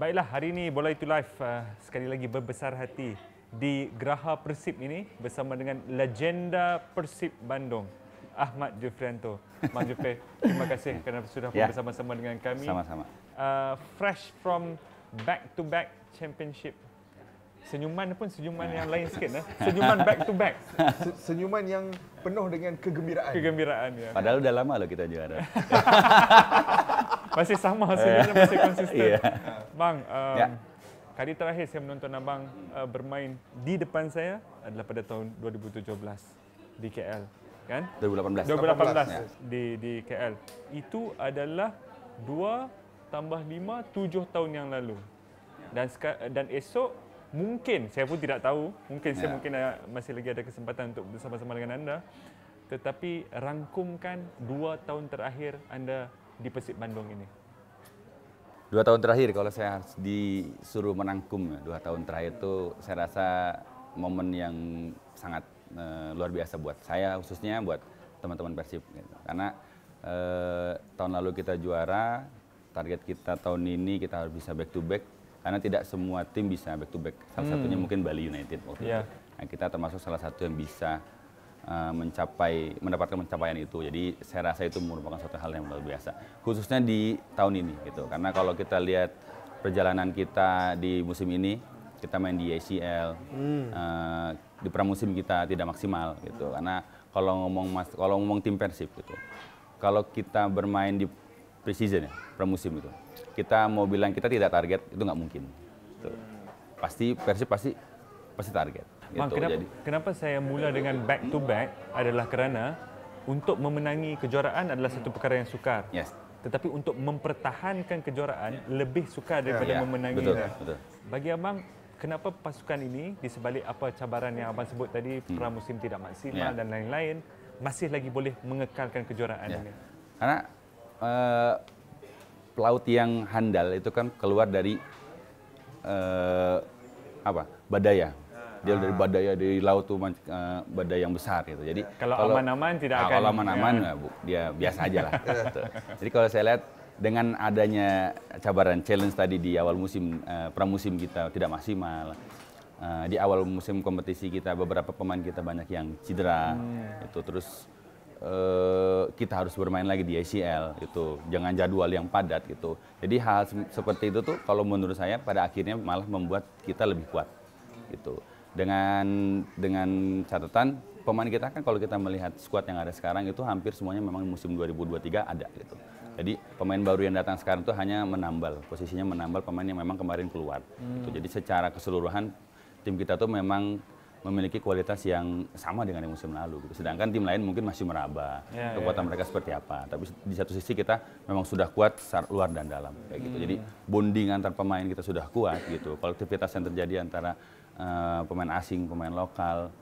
Baiklah, hari ini Bola Itu Live sekali lagi berbesar hati di Geraha Persib ini bersama dengan legenda Persib Bandung, Ahmad Jufrianto. Bang Jufri, terima kasih kerana sudah bersama-sama dengan kami. Sama-sama. Fresh from back-to-back championship. Senyuman pun senyuman yang lain sikit. Senyuman back-to-back. Senyuman yang penuh dengan kegembiraan. Kegembiraan, ya. Padahal udah lama loh kita juara. Masih sama sebenarnya, masih konsisten. Iya. Bang, kali terakhir saya menonton abang bermain di depan saya adalah pada tahun 2017 di KL, kan? 2018. 2018 di KL. Itu adalah 2 tambah 5, 7 tahun yang lalu. Dan esok mungkin, saya pun tidak tahu, mungkin saya masih lagi ada kesempatan untuk bersama-sama dengan anda, tetapi rangkumkan 2 tahun terakhir anda di Persib Bandung ini. 2 tahun terakhir kalau saya harus disuruh menangkum 2 tahun terakhir itu saya rasa momen yang sangat luar biasa buat saya, khususnya buat teman-teman Persib gitu. Karena tahun lalu kita juara, target kita tahun ini kita harus bisa back to back karena tidak semua tim bisa back to back. Salah satunya mungkin Bali United waktu itu. Nah, kita termasuk salah satu yang bisa mendapatkan pencapaian itu. Jadi saya rasa itu merupakan suatu hal yang luar biasa. Khususnya di tahun ini gitu. Karena kalau kita lihat perjalanan kita di musim ini, kita main di ACL, di pramusim kita tidak maksimal gitu. Karena kalau ngomong tim Persib gitu. Kalau kita bermain di pre-season ya, pramusim itu. Kita mau bilang kita tidak target itu nggak mungkin. Gitu. Pasti Persib pasti target. Bang, gitu. kenapa saya mula dengan back to back adalah kerana untuk memenangi kejuaraan adalah satu perkara yang sukar. Yes. Tetapi untuk mempertahankan kejuaraan lebih sukar daripada memenanginya. Betul. Bagi abang, kenapa pasukan ini di sebalik apa cabaran yang abang sebut tadi, pramusim tidak maksimal dan lain-lain, masih lagi boleh mengekalkan kejuaraan ini? Karena pelaut yang handal itu kan keluar dari badaya. Dia dari badaya, dari laut tuh badai yang besar gitu. Jadi kalau aman-aman tidak akan. Kalau aman-aman dia biasa aja lah. Gitu. Jadi kalau saya lihat dengan adanya cabaran challenge tadi di awal musim pramusim kita tidak maksimal. Di awal musim kompetisi kita beberapa pemain kita banyak yang cedera. Itu terus kita harus bermain lagi di ACL itu. Jangan jadwal yang padat gitu. Jadi hal seperti itu tuh kalau menurut saya pada akhirnya malah membuat kita lebih kuat gitu. Dengan catatan pemain kita kan kalau kita melihat skuad yang ada sekarang itu hampir semuanya memang musim 2023 ada gitu. Jadi pemain baru yang datang sekarang itu hanya posisinya menambal pemain yang memang kemarin keluar. Gitu. Jadi secara keseluruhan tim kita tuh memang memiliki kualitas yang sama dengan yang musim lalu gitu. Sedangkan tim lain mungkin masih meraba kekuatan mereka seperti apa. Tapi di satu sisi kita memang sudah kuat secara luar dan dalam kayak gitu. Jadi bonding antar pemain kita sudah kuat gitu. Kolektivitas yang terjadi antara pemain asing, pemain lokal,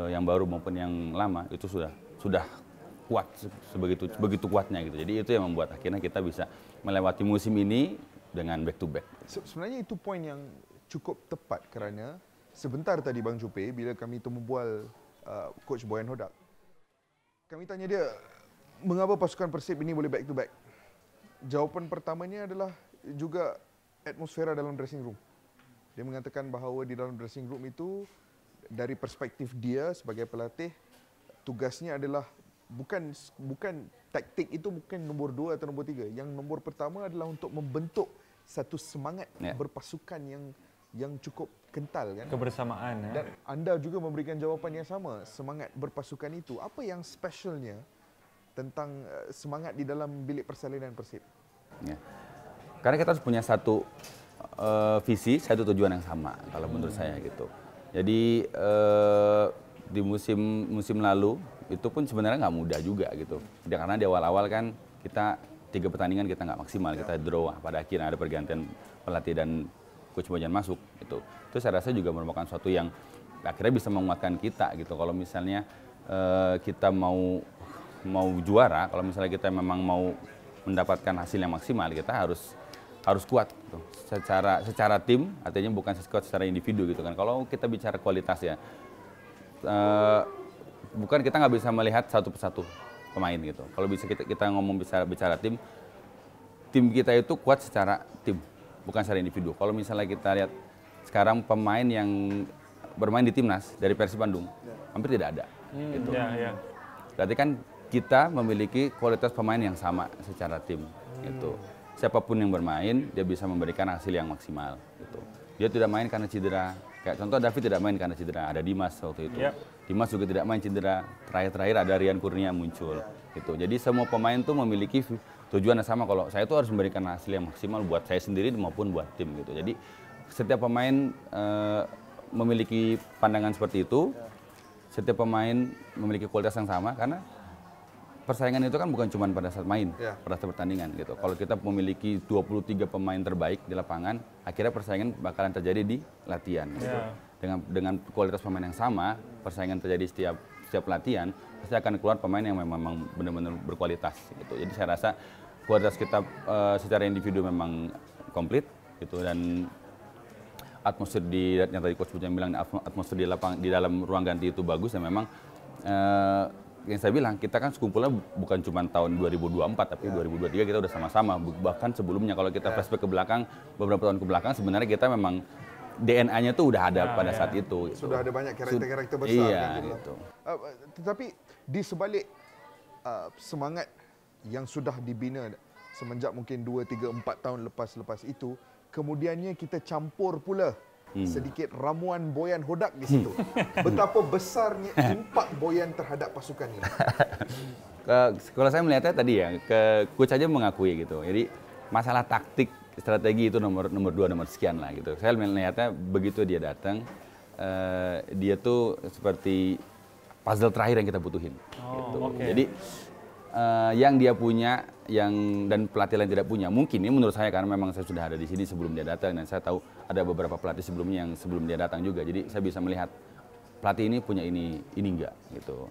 yang baru maupun yang lama itu sudah kuat begitu kuatnya gitu. Jadi itu yang membuat akhirnya kita bisa melewati musim ini dengan back to back. Sebenarnya itu poin yang cukup tepat kerana sebentar tadi Bang Jupe bila kami temu bual Coach Boyan Hodak, kami tanya dia mengapa pasukan Persib ini boleh back to back. Jawapan pertamanya adalah juga atmosfera dalam dressing room. Dia mengatakan bahawa di dalam dressing room itu dari perspektif dia sebagai pelatih, tugasnya adalah bukan taktik itu bukan nombor 2 atau nombor 3. Yang nombor pertama adalah untuk membentuk satu semangat berpasukan yang cukup kental kan. Kebersamaan. Dan anda juga memberikan jawapan yang sama, semangat berpasukan itu. Apa yang specialnya tentang semangat di dalam bilik persalinan Persib? Ya. Karena kita harus punya satu visi, satu tujuan yang sama kalau menurut saya gitu. Jadi di musim lalu itu pun sebenarnya nggak mudah juga gitu. Karena di awal-awal kan kita 3 pertandingan kita nggak maksimal, kita draw. Pada akhirnya ada pergantian pelatih dan Coach Boyan masuk gitu. Itu saya rasa juga merupakan suatu yang akhirnya bisa menguatkan kita gitu. Kalau misalnya kita mau juara, kalau misalnya kita memang mau mendapatkan hasil yang maksimal, kita harus kuat gitu. Secara tim, artinya bukan kuat secara individu gitu kan. Kalau kita bicara kualitas ya, bukan kita nggak bisa melihat satu persatu pemain gitu. Kalau bisa kita ngomong bicara tim kita itu kuat secara tim bukan secara individu. Kalau misalnya kita lihat sekarang pemain yang bermain di timnas dari Persib Bandung hampir tidak ada. Gitu. Berarti kan kita memiliki kualitas pemain yang sama secara tim. Gitu. Siapapun yang bermain, dia bisa memberikan hasil yang maksimal. Gitu. Dia tidak main karena cedera. Kayak contoh David tidak main karena cedera. Ada Dimas waktu itu. Dimas juga tidak main cedera. Terakhir-terakhir ada Rian Kurnia muncul. Gitu. Jadi semua pemain tuh memiliki tujuan yang sama. Kalau saya tuh harus memberikan hasil yang maksimal buat saya sendiri maupun buat tim. Gitu. Jadi setiap pemain memiliki pandangan seperti itu. Setiap pemain memiliki kualitas yang sama karena persaingan itu kan bukan cuma pada saat main, pada saat pertandingan gitu. Kalau kita memiliki 23 pemain terbaik di lapangan, akhirnya persaingan bakalan terjadi di latihan gitu. Dengan kualitas pemain yang sama, persaingan terjadi setiap latihan, pasti akan keluar pemain yang memang benar-benar berkualitas gitu. Jadi saya rasa kualitas kita secara individu memang komplit gitu, dan atmosfer yang tadi Coach Bujang bilang, atmosfer di dalam ruang ganti itu bagus, dan memang yang saya bilang, kita kan sekumpulnya bukan cuma tahun 2024, tapi 2023 kita udah sama-sama. Bahkan sebelumnya kalau kita flashback ke belakang, beberapa tahun ke belakang, sebenarnya kita memang DNA-nya tuh udah ada pada saat itu. Gitu. Sudah ada banyak karakter-karakter besar. Iya, kan, gitu. Tetapi di sebalik semangat yang sudah dibina semenjak mungkin 2, 3, 4 tahun lepas itu, kemudiannya kita campur pula sedikit ramuan Boyan Hodak di situ. Betapa besarnya impak Boyan terhadap pasukan ini? Kalau saya melihatnya tadi ya, coach aja mengakui gitu. Jadi masalah taktik, strategi itu nomor 2, nomor sekian lah gitu. Saya melihatnya begitu dia datang, dia tuh seperti puzzle terakhir yang kita butuhin. Gitu. Jadi yang dia punya, dan pelatih lain tidak punya. Mungkin ini menurut saya karena memang saya sudah ada di sini sebelum dia datang, dan saya tahu ada beberapa pelatih sebelumnya yang sebelum dia datang juga. Jadi saya bisa melihat pelatih ini punya ini enggak gitu.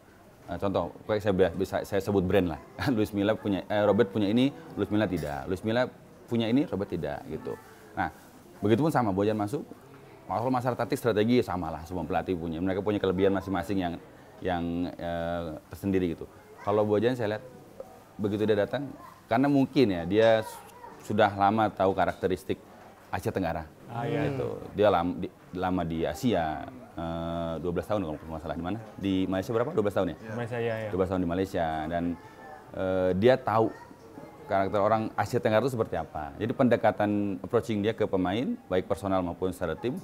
Contoh, saya sebut brand lah. Luis Milla punya, Robert punya ini, Luis Milla tidak. Luis Milla punya ini, Robert tidak gitu. Nah, begitupun sama Boyan masuk. Kalau masalah taktik strategi sama lah, semua pelatih punya. Mereka punya kelebihan masing-masing yang tersendiri gitu. Kalau Boyan saya lihat begitu dia datang, karena mungkin ya dia sudah lama tahu karakteristik Asia Tenggara. Gitu. Dia lama di Asia, 12 tahun kalau nggak salah. Di mana? Di Malaysia berapa? 12 tahun ya? Malaysia, ya. 12 tahun di Malaysia, dan dia tahu karakter orang Asia Tenggara itu seperti apa. Jadi pendekatan approaching dia ke pemain, baik personal maupun secara tim,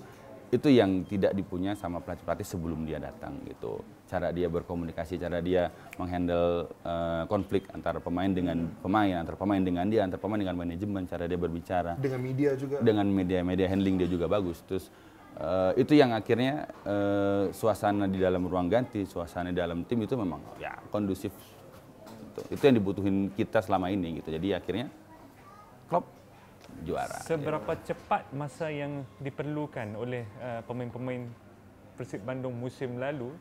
itu yang tidak dipunya sama pelatih-pelatih sebelum dia datang gitu. Cara dia berkomunikasi, cara dia menghandle konflik antara pemain dengan pemain, antar pemain dengan dia, antar pemain dengan manajemen, cara dia berbicara. Dengan media juga. Dengan media handling dia juga bagus. Terus itu yang akhirnya suasana di dalam ruang ganti, suasana di dalam tim itu memang ya kondusif. Itu yang dibutuhin kita selama ini gitu. Jadi akhirnya Klopp juara. Seberapa cepat masa yang diperlukan oleh pemain-pemain Persib Bandung musim lalu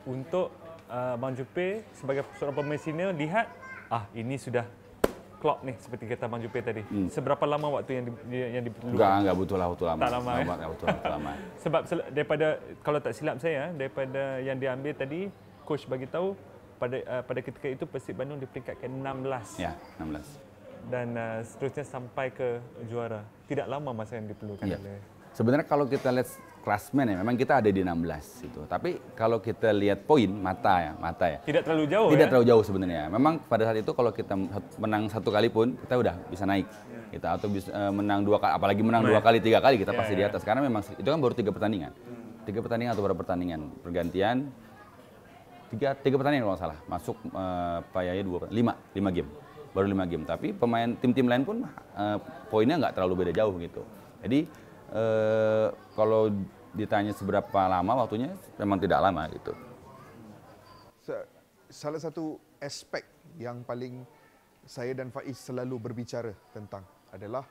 untuk Bang Juppe sebagai seorang pemain senior lihat ini sudah Klopp nih, seperti kata Bang Juppe tadi. Seberapa lama waktu yang diperlukan? Enggak butuh waktu lama. Tak lama, Enggak butuh waktu lama. Sebab daripada, kalau tak silap saya, daripada yang diambil tadi, coach bagi tahu pada ketika itu Persib Bandung di peringkat ke-16. Ya, 16. Dan seterusnya sampai ke juara. Tidak lama masa yang diperlukan oleh... Sebenarnya kalau kita lihat klasmen ya, memang kita ada di 16 itu. Tapi kalau kita lihat poin, mata ya. Tidak terlalu jauh. Tidak terlalu jauh sebenarnya. Memang pada saat itu kalau kita menang 1 kali pun kita udah bisa naik. Kita atau bisa menang 2 kali, apalagi menang 2 kali, 3 kali kita pasti di atas. Karena memang itu kan baru 3 pertandingan. 3 pertandingan atau berapa pertandingan pergantian. 3 pertandingan kalau nggak salah. Masuk Pak Yaya 5 game. Baru 5 game, tapi pemain tim-tim lain pun poinnya nggak terlalu beda jauh gitu. Jadi kalau ditanya seberapa lama waktunya, memang tidak lama gitu. Salah satu aspek yang paling saya dan Faiz selalu berbicara tentang adalah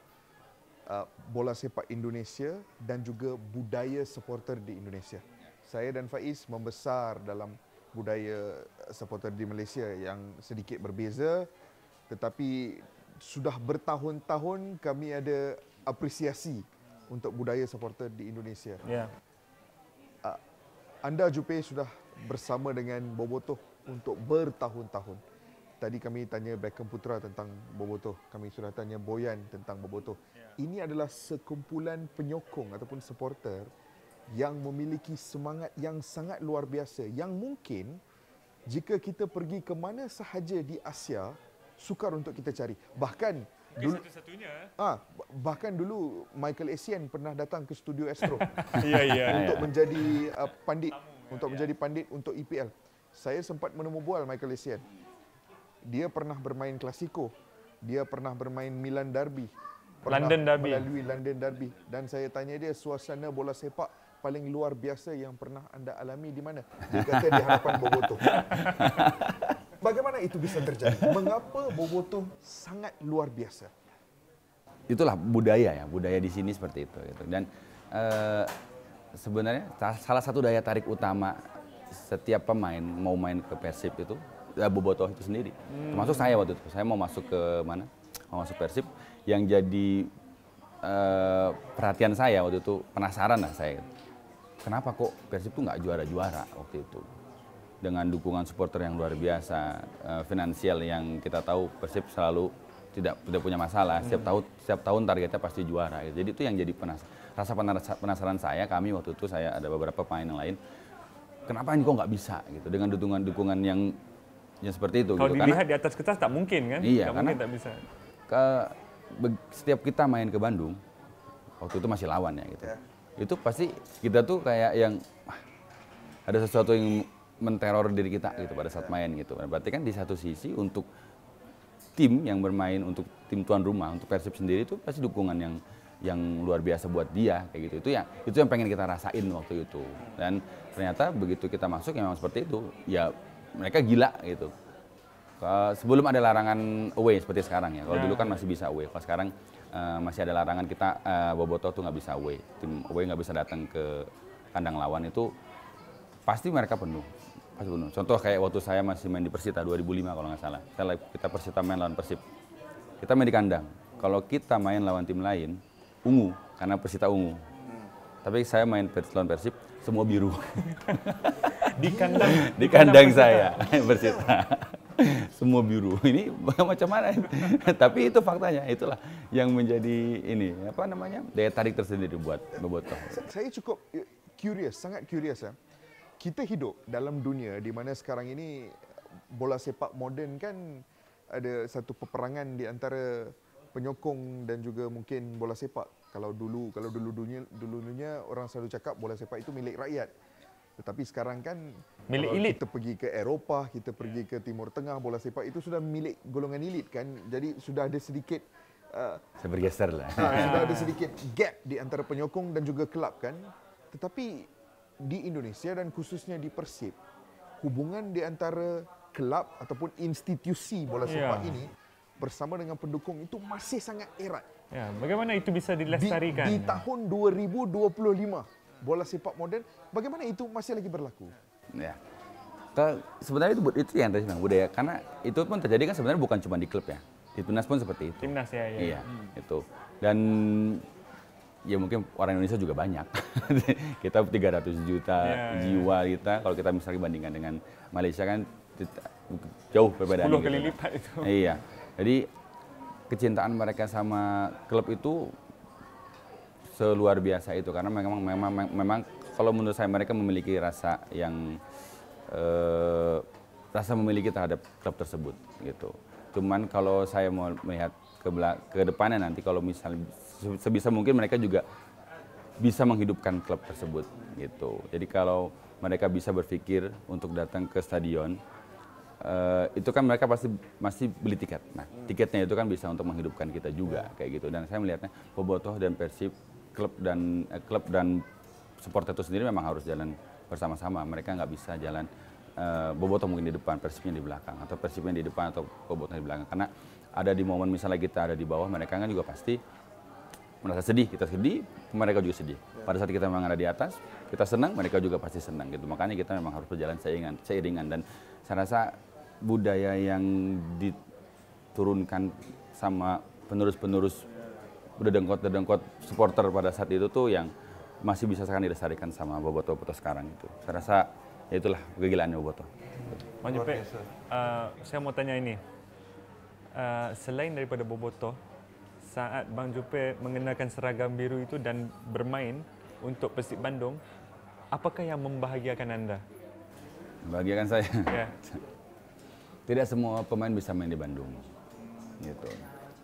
bola sepak Indonesia dan juga budaya supporter di Indonesia. Saya dan Faiz membesar dalam budaya supporter di Malaysia yang sedikit berbeza, tetapi sudah bertahun-tahun kami ada apresiasi untuk budaya supporter di Indonesia. Anda Juppe sudah bersama dengan Bobotoh untuk bertahun-tahun. tadi kami tanya Beckham Putra tentang Bobotoh, kami sudah tanya Boyan tentang Bobotoh. Ini adalah sekumpulan penyokong ataupun supporter yang memiliki semangat yang sangat luar biasa, yang mungkin jika kita pergi ke mana sahaja di Asia, sukar untuk kita cari. Bahkan dulu, bahkan dulu Michael Essien pernah datang ke studio Astro untuk menjadi pandit, menjadi pandit untuk EPL. Saya sempat menemu bual Michael Essien. Dia pernah bermain Klasiko, dia pernah bermain Milan Derby, London Derby, melalui London Derby, dan saya tanya dia suasana bola sepak paling luar biasa yang pernah anda alami di mana? Dia kata di hadapan Bobotoh. Bagaimana itu bisa terjadi? Mengapa Bobotoh sangat luar biasa? Itulah budaya di sini seperti itu. Gitu. Dan sebenarnya salah satu daya tarik utama setiap pemain mau main ke Persib itu Bobotoh itu sendiri. Termasuk saya waktu itu. Saya mau masuk ke mana? Mau masuk Persib. Yang jadi perhatian saya waktu itu, penasaran lah saya. Kenapa kok Persib tuh nggak juara-juara waktu itu? Dengan dukungan supporter yang luar biasa, finansial yang kita tahu Persib selalu tidak punya masalah. Setiap tahun targetnya pasti juara. Jadi itu yang jadi rasa penasaran saya. Kami waktu itu saya ada beberapa pemain yang lain. Kenapa ini kok nggak bisa gitu dengan dukungan yang seperti itu? Kalau gitu. dilihat di atas kertas tak mungkin kan? Iya, mungkin tak bisa. Setiap kita main ke Bandung, waktu itu masih lawan ya gitu. Itu pasti kita tuh kayak yang ada sesuatu yang menteror diri kita gitu pada saat main gitu. Berarti kan di satu sisi untuk tim yang bermain, untuk tim tuan rumah, untuk Persib sendiri itu pasti dukungan yang luar biasa buat dia kayak gitu. Itu yang pengen kita rasain waktu itu. Dan ternyata begitu kita masuk memang seperti itu. Ya mereka gila gitu. Sebelum ada larangan away seperti sekarang ya. Kalau dulu kan masih bisa away. Kalau sekarang masih ada larangan kita Bobotoh tuh nggak bisa away. Tim away nggak bisa datang ke kandang lawan itu pasti mereka penuh. Pasti penuh. Contoh kayak waktu saya masih main di Persita 2005 kalau nggak salah. Kita Persita main lawan Persib. Kita main di kandang. Kalau kita main lawan tim lain, ungu karena Persita ungu. Tapi saya main lawan Persib semua biru. Di kandang saya Persita. Semua biru. Ini macam mana? Tapi itu faktanya, itulah yang menjadi daya tarik tersendiri buat Bobotoh. Saya cukup curious, sangat curious ya. Kita hidup dalam dunia di mana sekarang ini bola sepak moden kan ada satu peperangan di antara penyokong dan juga mungkin bola sepak. Kalau dulunya orang selalu cakap bola sepak itu milik rakyat. Tetapi sekarang kan milik elit. Kita pergi ke Eropah, kita pergi ke Timur Tengah, bola sepak itu sudah milik golongan elit kan. Jadi sudah ada sedikit saya bergeser lah. Sudah ada sedikit gap di antara penyokong dan juga kelab kan. Tetapi di Indonesia dan khususnya di Persib, hubungan di antara kelab ataupun institusi bola sepak ini bersama dengan pendukung itu masih sangat erat. Ya, bagaimana itu bisa dilestarikan? Di tahun 2025 bola sepak moden, bagaimana itu masih lagi berlaku? Ya, sebenarnya itu yang tadi bilang budaya, karena itu pun terjadi kan sebenarnya bukan cuma di klub ya, di timnas pun seperti itu. Timnas ya. Iya, itu. Dan ya mungkin orang Indonesia juga banyak. Kita 300 juta jiwa kita, kalau kita misalnya bandingkan dengan Malaysia kan jauh perbedaan. 10 kali lipat itu. Iya, jadi kecintaan mereka sama klub itu seluar biasa itu karena memang kalau menurut saya mereka memiliki rasa yang rasa memiliki terhadap klub tersebut gitu. Cuman kalau saya mau melihat ke depannya nanti kalau misalnya sebisa mungkin mereka juga bisa menghidupkan klub tersebut gitu. Jadi kalau mereka bisa berpikir untuk datang ke stadion itu kan mereka pasti masih beli tiket. Nah, tiketnya itu kan bisa untuk menghidupkan kita juga kayak gitu. Dan saya melihatnya Bobotoh dan Persib klub dan supporter itu sendiri memang harus jalan bersama-sama. Mereka nggak bisa jalan Bobotoh mungkin di depan, Persibnya di belakang, atau Persibnya di depan atau Bobotoh di belakang. Karena ada di momen misalnya kita ada di bawah, mereka kan juga pasti merasa sedih. Kita sedih, mereka juga sedih. Pada saat kita memang ada di atas, kita senang, mereka juga pasti senang gitu. Makanya kita memang harus berjalan seiringan. Dan saya rasa budaya yang diturunkan sama penerus-penerus dedengkot supporter pada saat itu tuh yang masih bisa sekarang dilestarikan sama Bobotoh sekarang itu. Saya rasa ya itulah kegilaannya Bobotoh. Bang Jupe, saya mau tanya ini. Selain daripada bobotoh, saat Bang Jupe mengenakan seragam biru itu dan bermain untuk Persib Bandung, apakah yang membahagiakan anda? Membahagiakan saya. Ya. Tidak semua pemain bisa main di Bandung. Gitu.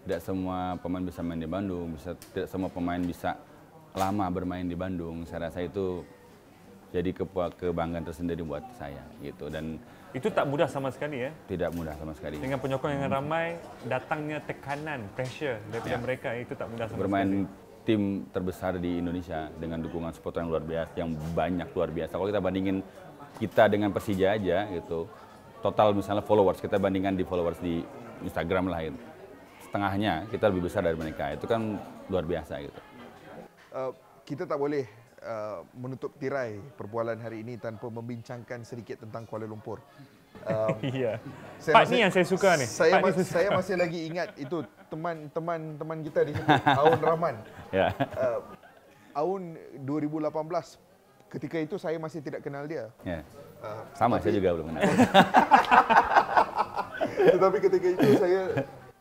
Tidak semua pemain bisa main di Bandung, tidak semua pemain bisa lama bermain di Bandung. Saya rasa itu jadi kebanggaan tersendiri buat saya gitu, dan Itu tak mudah sama sekali ya. tidak mudah sama sekali. Dengan penyokong yang ramai, datangnya tekanan, pressure daripada mereka, itu tak mudah sama Bermain sekali. tim terbesar di Indonesia dengan dukungan supporter yang luar biasa, yang banyak luar biasa. Kalau kita bandingin kita dengan Persija aja gitu, total misalnya followers, kita bandingkan di followers di Instagram lah itu, setengahnya kita lebih besar dari mereka. Itu kan luar biasa gitu. Kita tak boleh menutup tirai perbualan hari ini tanpa membincangkan sedikit tentang Kuala Lumpur. Iya. Saya Part masih- ni yang saya suka ni. Saya, Part ni saya masih lagi ingat itu teman kita di situ, Aun Rahman. Ya. Aun 2018, ketika itu saya masih tidak kenal dia. Ya. Sama, saya juga belum kenal. Tetapi ketika itu saya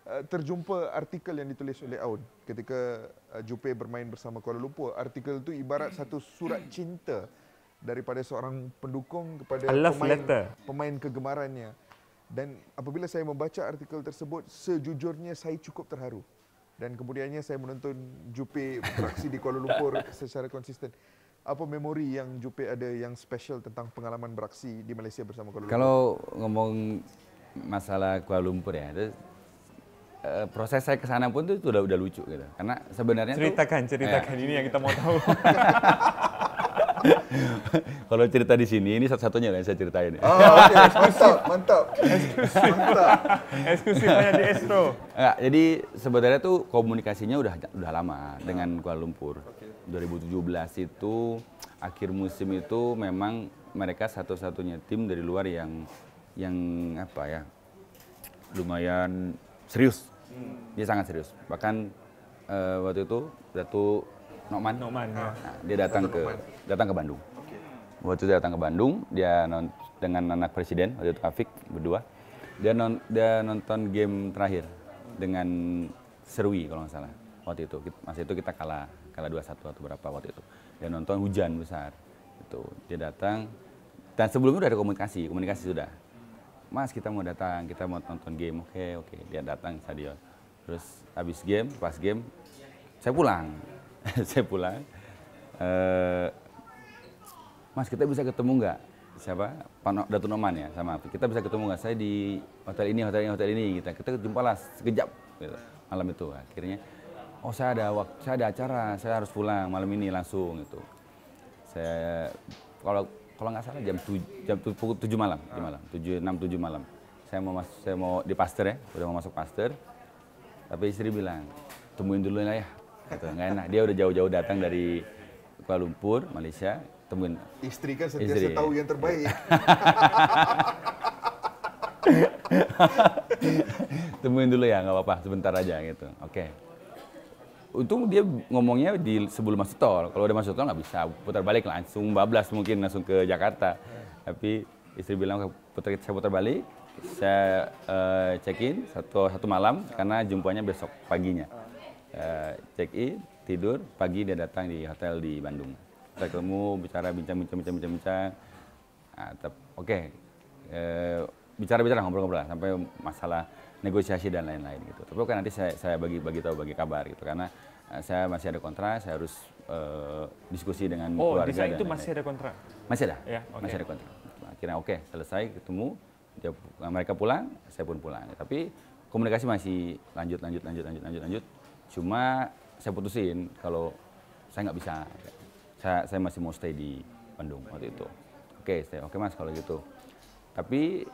terjumpa artikel yang ditulis oleh Aun ketika Jupe bermain bersama Kuala Lumpur. Artikel itu ibarat satu surat cinta daripada seorang pendukung kepada A love letter. pemain kegemarannya. Dan apabila saya membaca artikel tersebut, sejujurnya saya cukup terharu. Dan kemudiannya saya menonton Jupe beraksi di Kuala Lumpur secara konsisten. Apa memori yang Jupe ada yang special tentang pengalaman beraksi di Malaysia bersama Kuala Lumpur? Kalau ngomong masalah Kuala Lumpur ya, itu, proses saya ke sana pun itu udah lucu gitu. Karena sebenarnya ceritakan ini yang kita mau tahu. kalau cerita di sini, ini satu-satunya yang saya ceritain. Oh, okay. Mantap. Eksklusif hanya di Astro. Enggak, jadi sebenarnya tuh komunikasinya udah lama dengan Kuala Lumpur. 2017 itu akhir musim itu memang mereka satu-satunya tim dari luar yang apa ya, lumayan serius. Dia sangat serius. Bahkan waktu itu Datuk Nokman, ya. nah, dia datang ke Bandung. Waktu itu datang ke Bandung, dia dengan anak presiden waktu itu Afik berdua. Dia nonton game terakhir dengan Serui kalau nggak salah. Waktu itu masa itu kita kalah 2-1 atau berapa waktu itu. Dia nonton hujan besar. Itu dia datang, dan sebelumnya udah ada komunikasi sudah. Mas, kita mau datang, kita mau nonton game. Oke. Dia datang ke stadion. Terus habis game, pas game, saya pulang. Saya pulang. Mas, kita bisa ketemu nggak? Siapa? Pak Datuk Noman ya, sama Afi. Kita bisa ketemu nggak? Saya di hotel ini. Kita jumpa lah sekejap gitu, malam itu. Akhirnya, oh saya ada acara, saya harus pulang malam ini langsung gitu. Saya kalau nggak salah jam 7 malam, 6-7 malam. Saya mau di Pasteur ya, udah mau masuk Pasteur. Tapi istri bilang, temuin dulu lah ya. Gitu, nggak enak. Dia udah jauh-jauh datang dari Kuala Lumpur, Malaysia, temuin. Istri kan sentiasa tahu yang terbaik. Temuin dulu ya, nggak apa-apa, sebentar aja gitu. Oke. Untung dia ngomongnya sebelum masuk tol. Kalau udah masuk tol nggak bisa, putar balik langsung bablas mungkin langsung ke Jakarta. Tapi istri bilang saya putar balik, saya check in satu malam karena jumpanya besok paginya. Check in, tidur, pagi dia datang di hotel di Bandung. Kita ketemu, bicara, bincang. Oke. Bicara ngobrol-ngobrol sampai masalah negosiasi dan lain-lain gitu. Tapi oke, nanti saya bagi kabar gitu, karena saya masih ada kontrak, saya harus diskusi dengan keluarga. Di saat itu dan masih ada kontrak? Masih ada, Ya, okay. masih ada kontrak. Akhirnya oke, selesai ketemu, mereka pulang, saya pun pulang. Tapi komunikasi masih lanjut. Cuma saya putusin kalau saya nggak bisa, saya masih mau stay di Bandung waktu itu. Oke mas kalau gitu. Tapi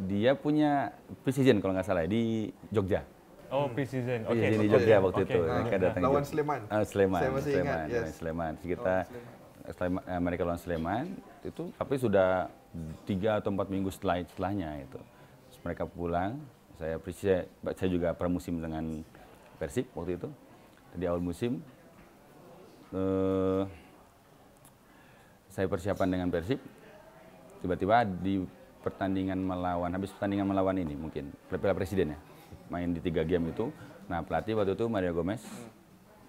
dia punya pre-season kalau nggak salah di Jogja. Oh, pre-season. Oke. Pre-season di Jogja waktu itu. Mereka datang Lawan Sleman. Sleman. Saya masih ingat, yes. Sleman. Mereka lawan Sleman itu, tapi sudah 3 atau 4 minggu setelahnya itu. Terus mereka pulang. Saya juga pramusim dengan Persib waktu itu. Di awal musim saya persiapan dengan Persib. Tiba-tiba di habis pertandingan melawan ini mungkin Piala Presiden ya, main di 3 game itu. Nah pelatih waktu itu Mario Gomez,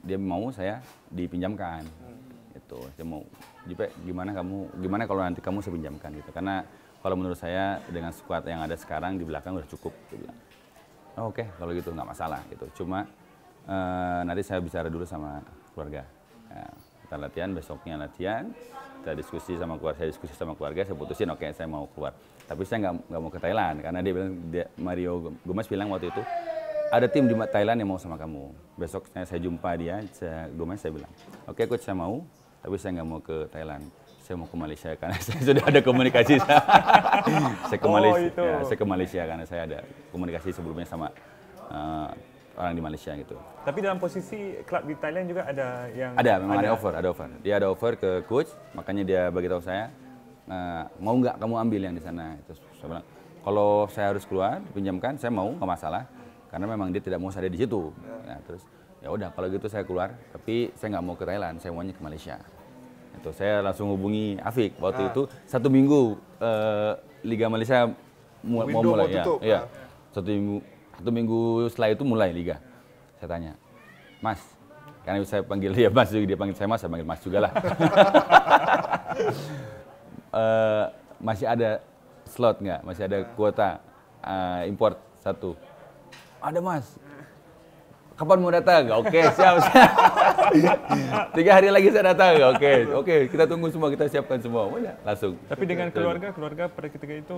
dia mau saya dipinjamkan. Itu saya mau, Jupe gimana kalau nanti kamu saya pinjamkan gitu, karena kalau menurut saya dengan skuad yang ada sekarang di belakang udah cukup. Dia bilang, oh, oke, kalau gitu nggak masalah gitu. Cuma nanti saya bicara dulu sama keluarga. Ya, kita latihan, besoknya latihan, kita diskusi sama keluarga, saya putusin oke, saya mau keluar. Tapi saya nggak mau ke Thailand karena dia bilang, Mario Gomez bilang waktu itu ada tim di Thailand yang mau sama kamu. Besok saya jumpa dia, Gomez saya bilang, oke coach saya mau, tapi saya nggak mau ke Thailand. Saya mau ke Malaysia karena saya sudah ada komunikasi. Saya ke Malaysia karena saya ada komunikasi sebelumnya sama orang di Malaysia gitu. Tapi dalam posisi klub di Thailand juga ada yang... Memang ada offer. Dia ada offer ke coach, makanya dia beritahu saya, mau nggak kamu ambil yang di sana. Terus saya bilang, kalau saya harus keluar, pinjamkan, saya mau, nggak masalah. Karena memang dia tidak mau saya di situ. Nah, terus ya udah kalau gitu saya keluar, tapi saya nggak mau ke Thailand, saya maunya ke Malaysia. Itu saya langsung hubungi Afiq waktu itu 1 minggu Liga Malaysia mau mulai ya. 1 minggu setelah itu mulai Liga. Saya tanya, Mas, karena saya panggil dia Mas, dia panggil saya Mas, saya panggil Mas juga lah. Masih ada slot nggak? Masih ada kuota import 1? Ada Mas. Kapan mau datang? Oke, siap. 3 hari lagi saya datang. Oke, kita tunggu semua, kita siapkan semua. Udah, langsung. Tapi dengan keluarga pada ketika itu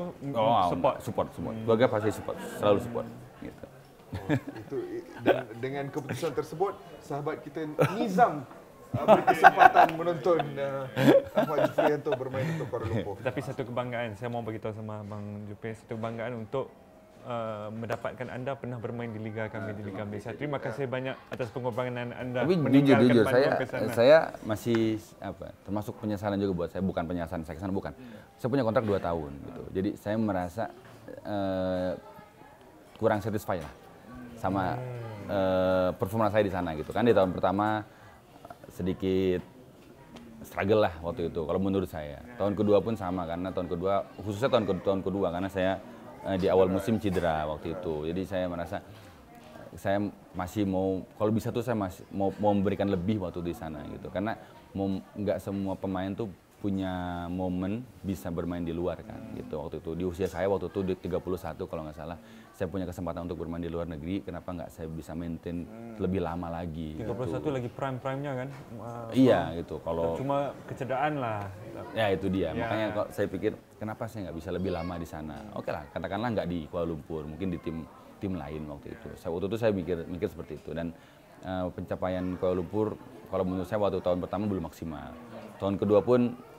support semua. Keluarga pasti support, selalu support. Gitu. Itu dengan keputusan tersebut, sahabat kita Nizam berkesempatan menonton Ahmad Jufriyanto bermain untuk Kuala Lumpur. Tapi satu kebanggaan, saya mau beritahu sama Bang Jupe, satu kebanggaan untuk mendapatkan anda pernah bermain di Liga kami, di Liga Malaysia. Terima kasih banyak atas pengorbanan anda. Tapi jujur saya masih termasuk penyesalan juga buat saya, bukan penyesalan saya kesana, bukan. Saya punya kontrak 2 tahun gitu. Jadi saya merasa kurang satisfied lah sama performa saya di sana gitu kan. Di tahun pertama sedikit struggle lah waktu itu kalau menurut saya. Tahun kedua pun sama, karena khususnya tahun kedua karena saya di awal musim cedera waktu itu. Jadi saya merasa saya masih mau, kalau bisa tuh saya masih mau memberikan lebih waktu di sana gitu. Karena nggak semua pemain tuh punya momen bisa bermain di luar kan gitu. Waktu itu di usia saya waktu itu di 31 kalau nggak salah, saya punya kesempatan untuk bermain di luar negeri. Kenapa nggak saya bisa maintain lebih lama lagi? 31 gitu. Lagi prime-nya kan? Iya gitu. Kalau cuma kecederaan lah. Ya itu dia. Ya. Makanya kok saya pikir kenapa saya nggak bisa lebih lama di sana? Oke lah, katakanlah nggak di Kuala Lumpur, mungkin di tim lain waktu itu. Waktu itu saya mikir seperti itu. Dan pencapaian Kuala Lumpur kalau menurut saya waktu tahun pertama belum maksimal. Tahun kedua pun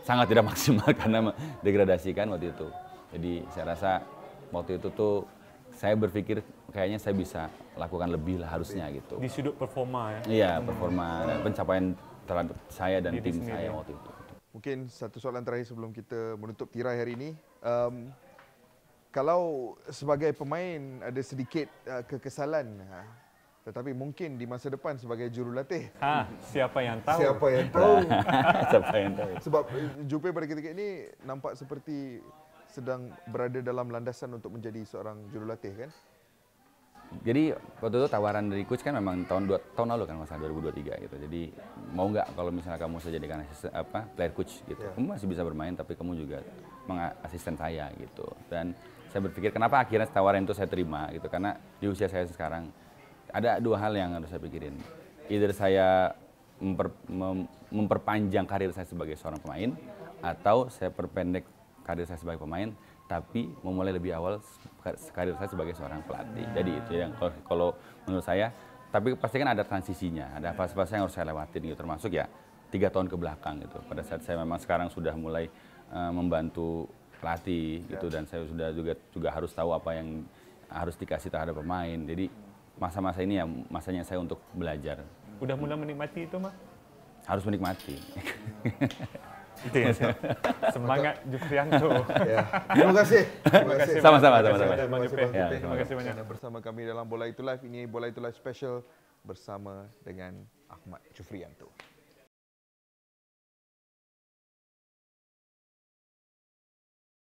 sangat tidak maksimal karena degradasikan waktu itu. Jadi saya rasa waktu itu tuh saya berpikir kayaknya saya bisa lakukan lebih lah harusnya gitu. Di sudut performa ya? Iya, performa dan pencapaian terhadap saya dan tim saya waktu itu. Mungkin satu soalan terakhir sebelum kita menutup tirai hari ini. Kalau sebagai pemain ada sedikit kekesalan, tetapi mungkin di masa depan sebagai jurulatih. Siapa yang tahu? Siapa yang tahu? Siapa yang tahu? Sebab Jupe pada ketika ini nampak seperti sedang berada dalam landasan untuk menjadi seorang jurulatih kan? Jadi waktu itu tawaran dari coach kan memang tahun lalu kan, masa 2023 gitu. Jadi mau nggak kalau misalnya kamu saya jadikan player coach gitu. Yeah. Kamu masih bisa bermain tapi kamu juga mengasisten saya gitu. Dan saya berpikir kenapa akhirnya tawaran itu saya terima gitu, karena di usia saya sekarang ada 2 hal yang harus saya pikirin. Either saya memperpanjang karir saya sebagai seorang pemain, atau saya perpendek karir saya sebagai pemain, tapi memulai lebih awal karir saya sebagai seorang pelatih. Jadi itu yang kalau menurut saya, tapi pasti kan ada transisinya, ada fase-fase yang harus saya lewatin gitu, termasuk ya 3 tahun ke belakang gitu. Pada saat saya memang sekarang sudah mulai membantu pelatih gitu, dan saya sudah juga harus tahu apa yang harus dikasih terhadap pemain. Jadi masa-masa ini ya masanya saya untuk belajar. Udah mulai menikmati itu, Mas? Harus menikmati. Itu ya, semangat Jufriyanto. Ya. Terima kasih. Sama-sama. Terima kasih banyak. Bersama kami dalam Bola Itu Live, ini Bola Itu Live special bersama dengan Ahmad Jufriyanto.